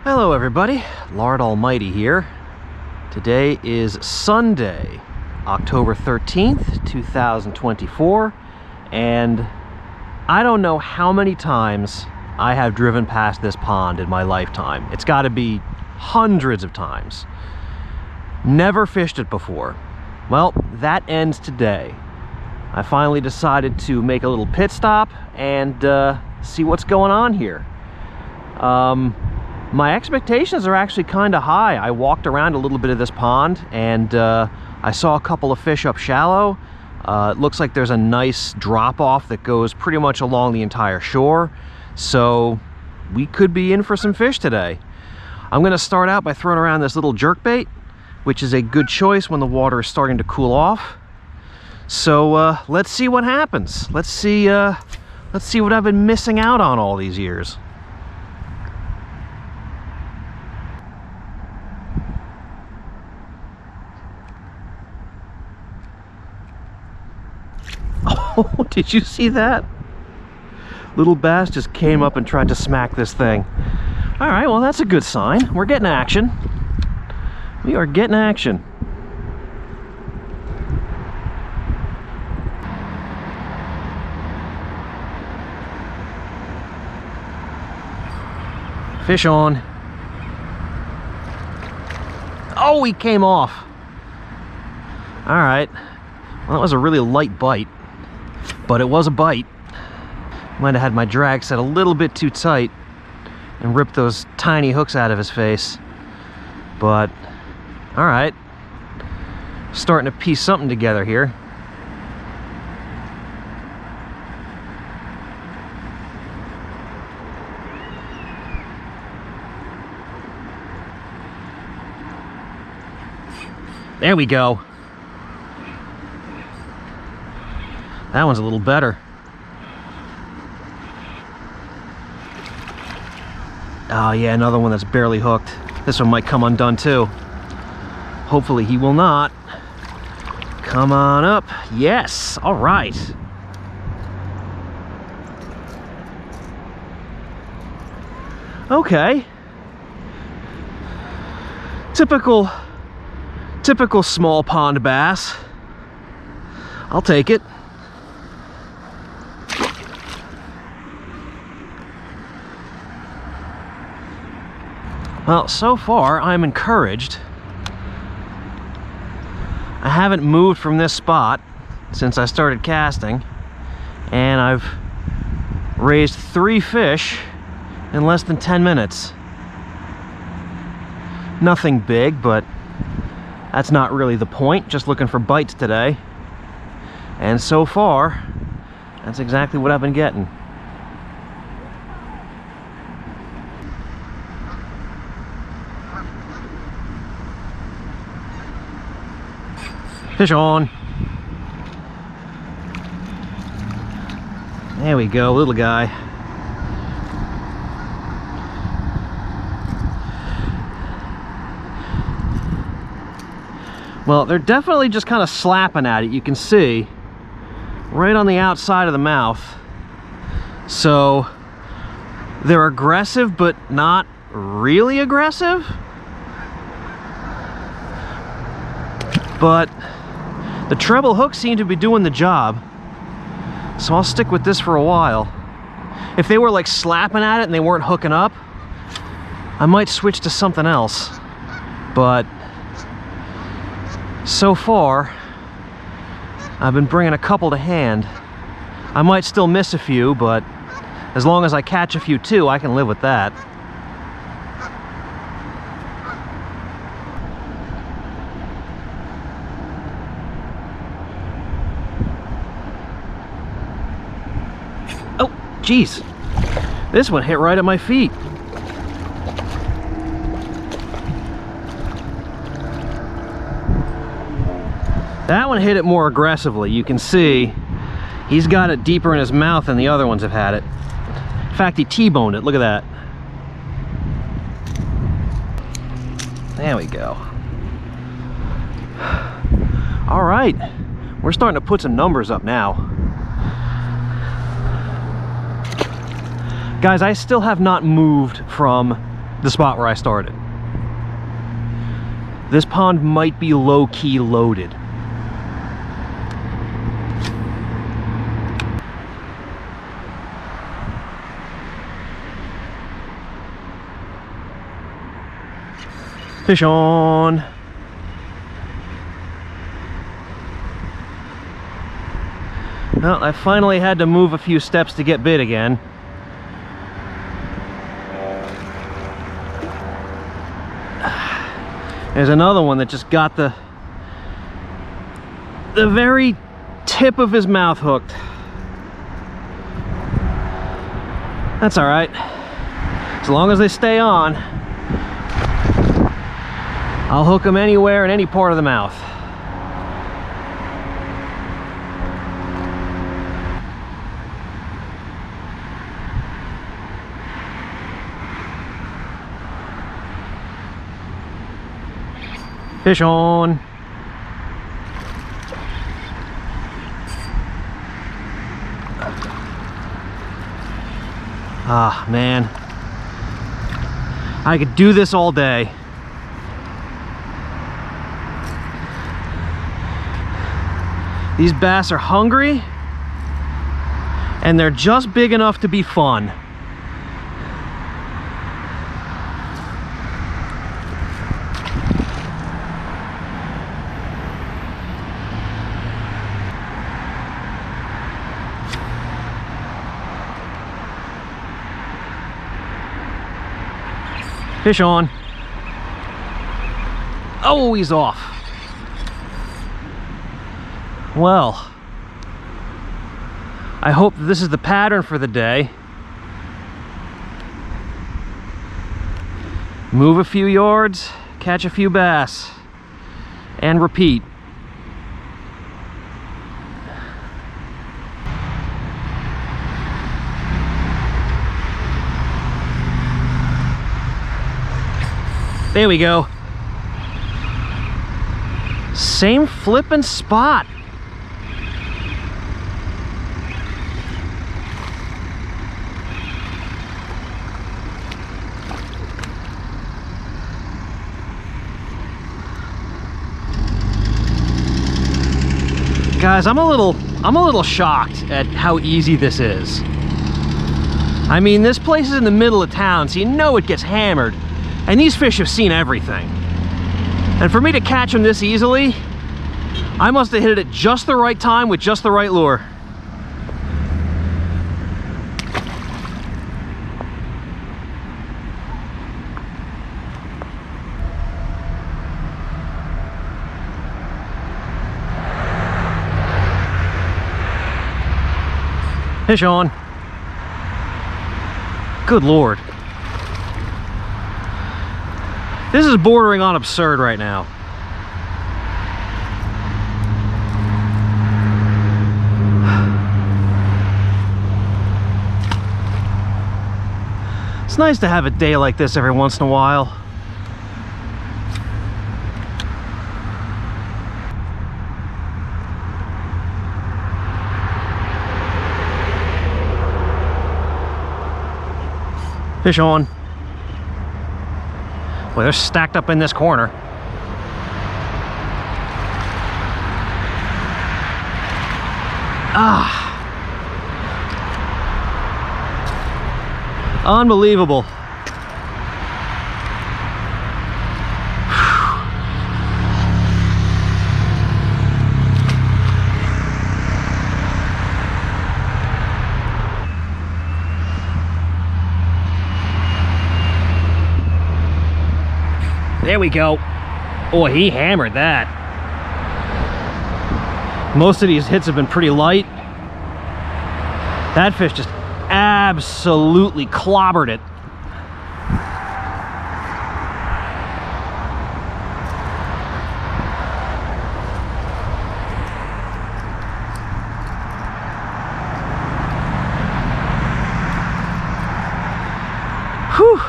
Hello everybody, Lord Almighty here. Today is Sunday, October 13th, 2024, and I don't know how many times I have driven past this pond in my lifetime. It's got to be hundreds of times. Never fished it before. Well, that ends today. I finally decided to make a little pit stop and see what's going on here. My expectations are actually kind of high. I walked around a little bit of this pond and I saw a couple of fish up shallow. It looks like there's a nice drop off that goes pretty much along the entire shore. So we could be in for some fish today. I'm gonna start out by throwing around this little jerkbait, which is a good choice when the water is starting to cool off. So let's see what happens. Let's see what I've been missing out on all these years. Oh, did you see that? Little bass just came up and tried to smack this thing. All right, well, that's a good sign. We're getting action. We are getting action. Fish on. Oh, he came off. All right. Well, that was a really light bite, but it was a bite. Might have had my drag set a little bit too tight and ripped those tiny hooks out of his face. But, all right. Starting to piece something together here. There we go. That one's a little better. Oh yeah, another one that's barely hooked. This one might come undone too. Hopefully he will not. Come on up. Yes, all right. Okay. Typical small pond bass. I'll take it. Well, so far I'm encouraged. I haven't moved from this spot since I started casting, and I've raised 3 fish in less than 10 minutes. Nothing big, but that's not really the point. Just looking for bites today. And so far, that's exactly what I've been getting. Fish on. There we go, little guy. Well, they're definitely just kind of slapping at it. You can see right on the outside of the mouth. So they're aggressive, but not really aggressive. But the treble hooks seem to be doing the job. So I'll stick with this for a while. If they were like slapping at it and they weren't hooking up, I might switch to something else. But so far, I've been bringing a couple to hand. I might still miss a few, but as long as I catch a few too, I can live with that. Oh, geez. This one hit right at my feet. That one hit it more aggressively. You can see he's got it deeper in his mouth than the other ones have had it. In fact, he T-boned it. Look at that. There we go. All right, we're starting to put some numbers up now. Guys, I still have not moved from the spot where I started. This pond might be low-key loaded. Fish on. Well, I finally had to move a few steps to get bit again. There's another one that just got the very tip of his mouth hooked. That's all right. As long as they stay on, I'll hook them anywhere in any part of the mouth. Fish on. Ah, man. I could do this all day. These bass are hungry, and they're just big enough to be fun. Fish on. Oh, he's off. Well, I hope this is the pattern for the day. Move a few yards, catch a few bass, and repeat. There we go. Same flippin' spot. Guys, I'm a little shocked at how easy this is. I mean, this place is in the middle of town, so you know it gets hammered. And these fish have seen everything. And for me to catch them this easily, I must have hit it at just the right time with just the right lure. Fish on. Good Lord. This is bordering on absurd right now. It's nice to have a day like this every once in a while. Fish on. Well, they're stacked up in this corner. Ah. Unbelievable. There we go. Oh, he hammered that. Most of these hits have been pretty light. That fish just absolutely clobbered it. Whew.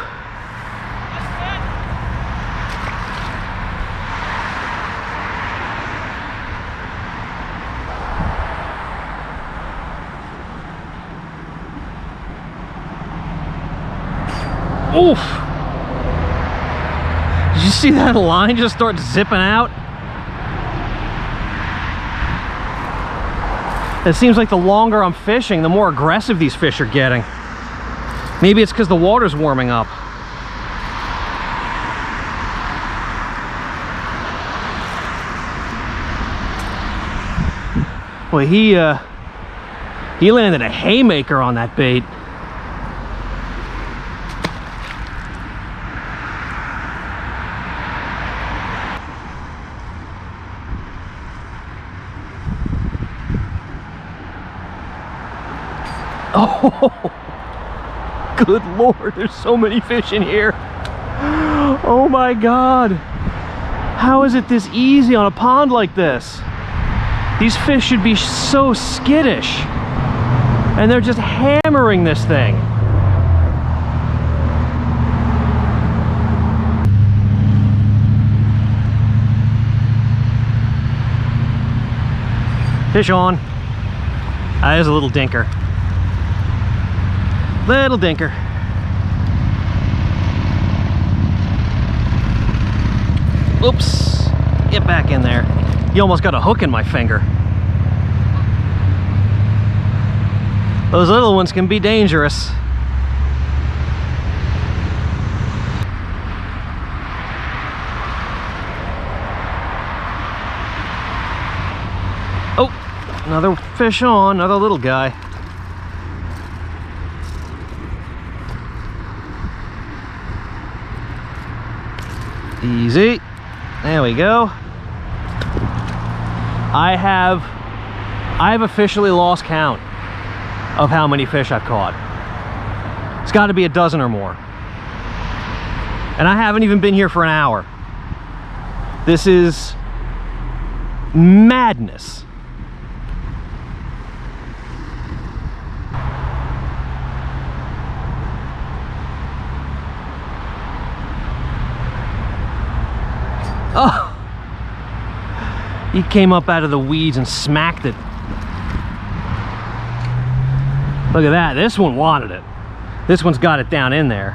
Oof! you see that line just start zipping out? It seems like the longer I'm fishing, the more aggressive these fish are getting. Maybe it's because the water's warming up. Boy, he landed a haymaker on that bait. Oh, good Lord, there's so many fish in here. Oh my God. How is it this easy on a pond like this? These fish should be so skittish. And they're just hammering this thing. Fish on. There's a little dinker. Little dinker. Oops. Get back in there. You almost got a hook in my finger. Those little ones can be dangerous. Oh, another fish on, another little guy. Easy. There we go. I have officially lost count of how many fish I've caught. It's got to be a dozen or more. And I haven't even been here for an hour. This is madness. Oh! He came up out of the weeds and smacked it. Look at that, this one wanted it. This one's got it down in there.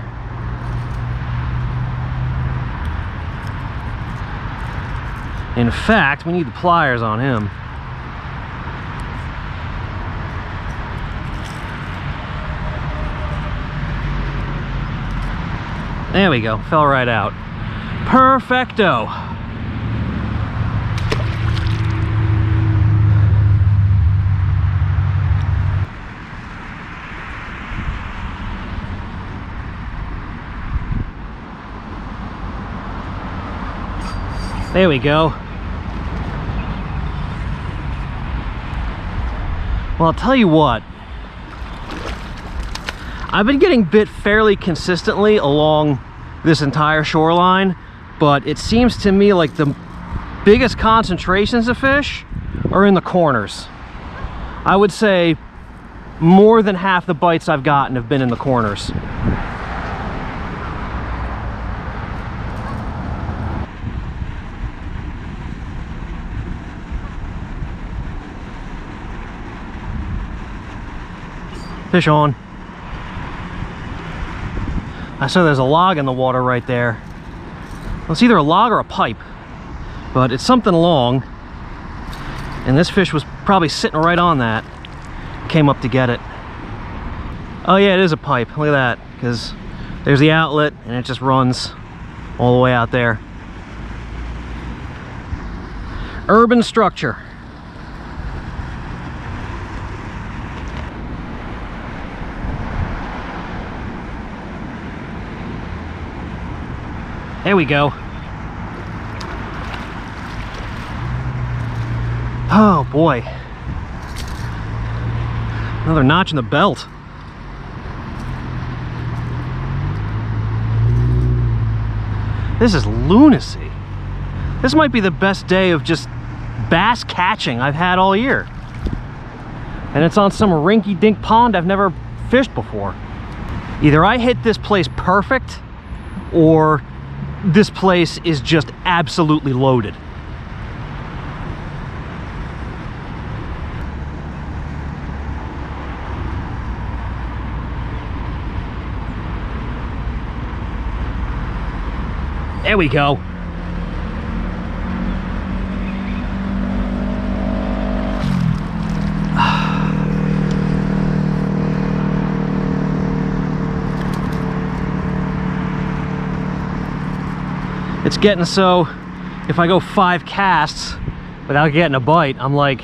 In fact, we need the pliers on him. There we go, fell right out. Perfecto. There we go. Well, I'll tell you what. I've been getting bit fairly consistently along this entire shoreline, but it seems to me like the biggest concentrations of fish are in the corners. I would say more than half the bites I've gotten have been in the corners. Fish on. I saw there's a log in the water right there. Well, it's either a log or a pipe, but it's something long, and this fish was probably sitting right on that. Came up to get it. Oh yeah, it is a pipe. Look at that, because there's the outlet and it just runs all the way out there. Urban structure. There we go. Oh boy. Another notch in the belt. This is lunacy. This might be the best day of just bass catching I've had all year. And it's on some rinky-dink pond I've never fished before. Either I hit this place perfect, or this place is just absolutely loaded. There we go. It's getting so, if I go 5 casts without getting a bite, I'm like,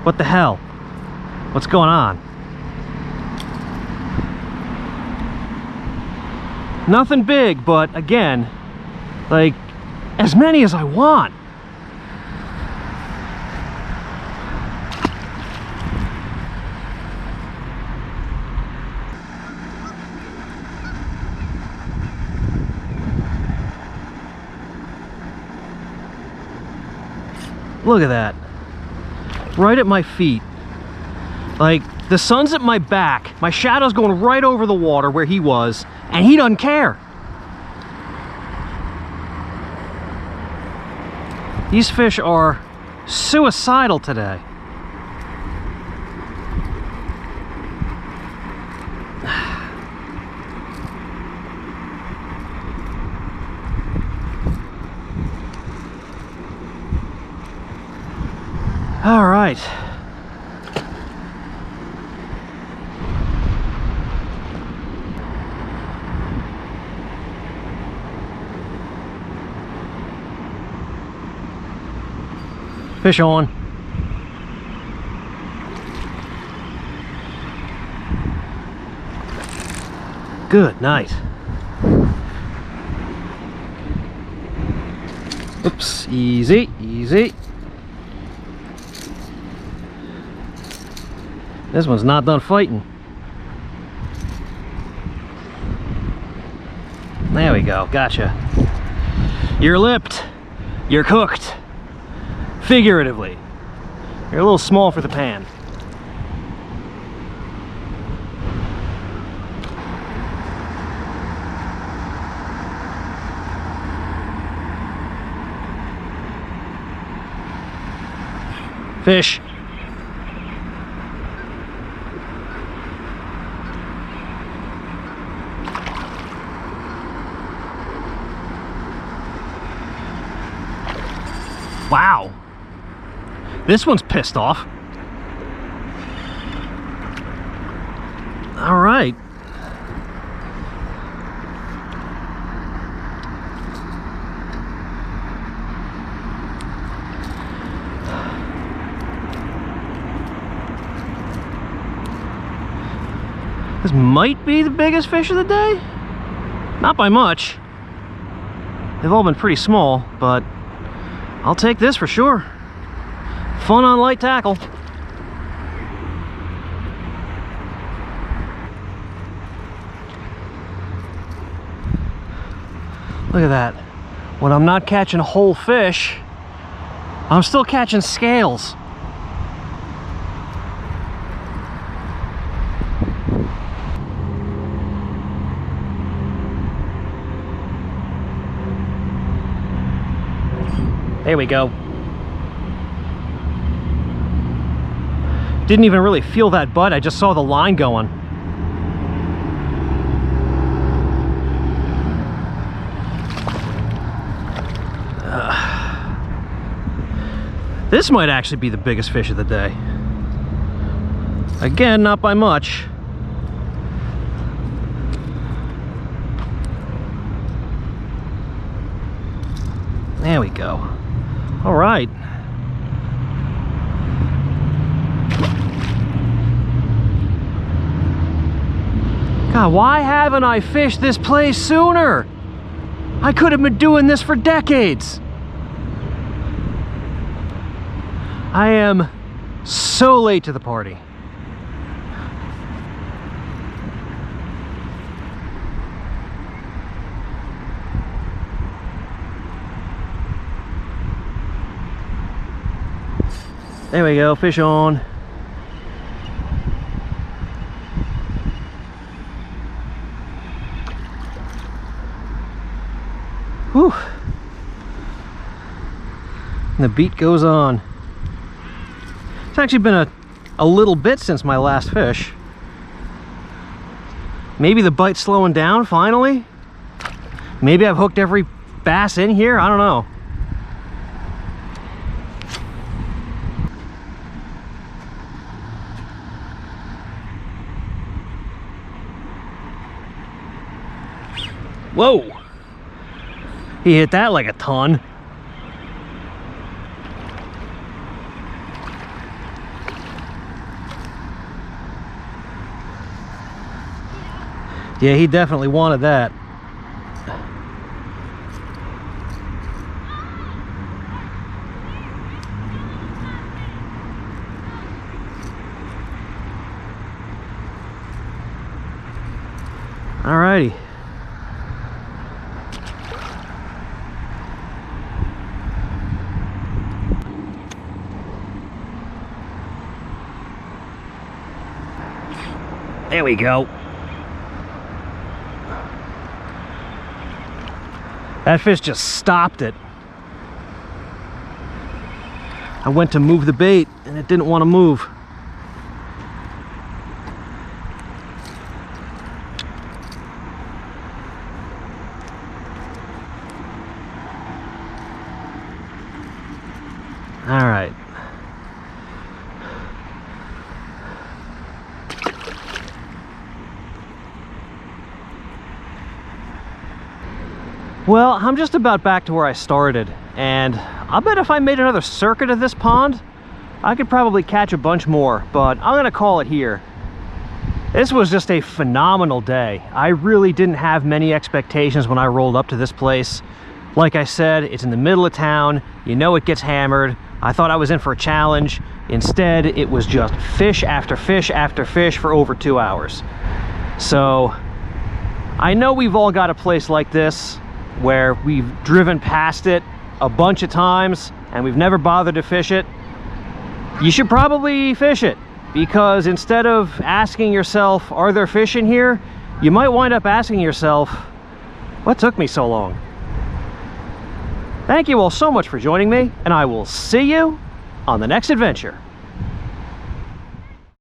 what the hell? What's going on? Nothing big, but again, like, as many as I want. Look at that. Right at my feet. Like, the sun's at my back. My shadow's going right over the water where he was, and he doesn't care. These fish are suicidal today. All right. Fish on. Good night. Oops, easy, easy. This one's not done fighting. There we go, gotcha. You're lipped. You're cooked. Figuratively. You're a little small for the pan. Fish. Wow. This one's pissed off. All right. This might be the biggest fish of the day. Not by much. They've all been pretty small, but I'll take this for sure. Fun on light tackle. Look at that. When I'm not catching whole fish, I'm still catching scales. There we go. Didn't even really feel that bite, I just saw the line going. This might actually be the biggest fish of the day. Again, not by much. There we go. All right. God, why haven't I fished this place sooner? I could have been doing this for decades. I am so late to the party. There we go, fish on. Whew. And the beat goes on. It's actually been a little bit since my last fish. Maybe the bite's slowing down finally. Maybe I've hooked every bass in here? I don't know. Whoa! He hit that like a ton. Yeah, he definitely wanted that. Alrighty. There we go. That fish just stopped it. I went to move the bait and it didn't want to move. All right. Well, I'm just about back to where I started, and I'll bet if I made another circuit of this pond, I could probably catch a bunch more, but I'm gonna call it here. This was just a phenomenal day. I really didn't have many expectations when I rolled up to this place. Like I said, it's in the middle of town. You know it gets hammered. I thought I was in for a challenge. Instead, it was just fish after fish after fish for over 2 hours. So, I know we've all got a place like this where we've driven past it a bunch of times and we've never bothered to fish it. You should probably fish it, because instead of asking yourself, are there fish in here? You might wind up asking yourself, what took me so long? Thank you all so much for joining me, and I will see you on the next adventure.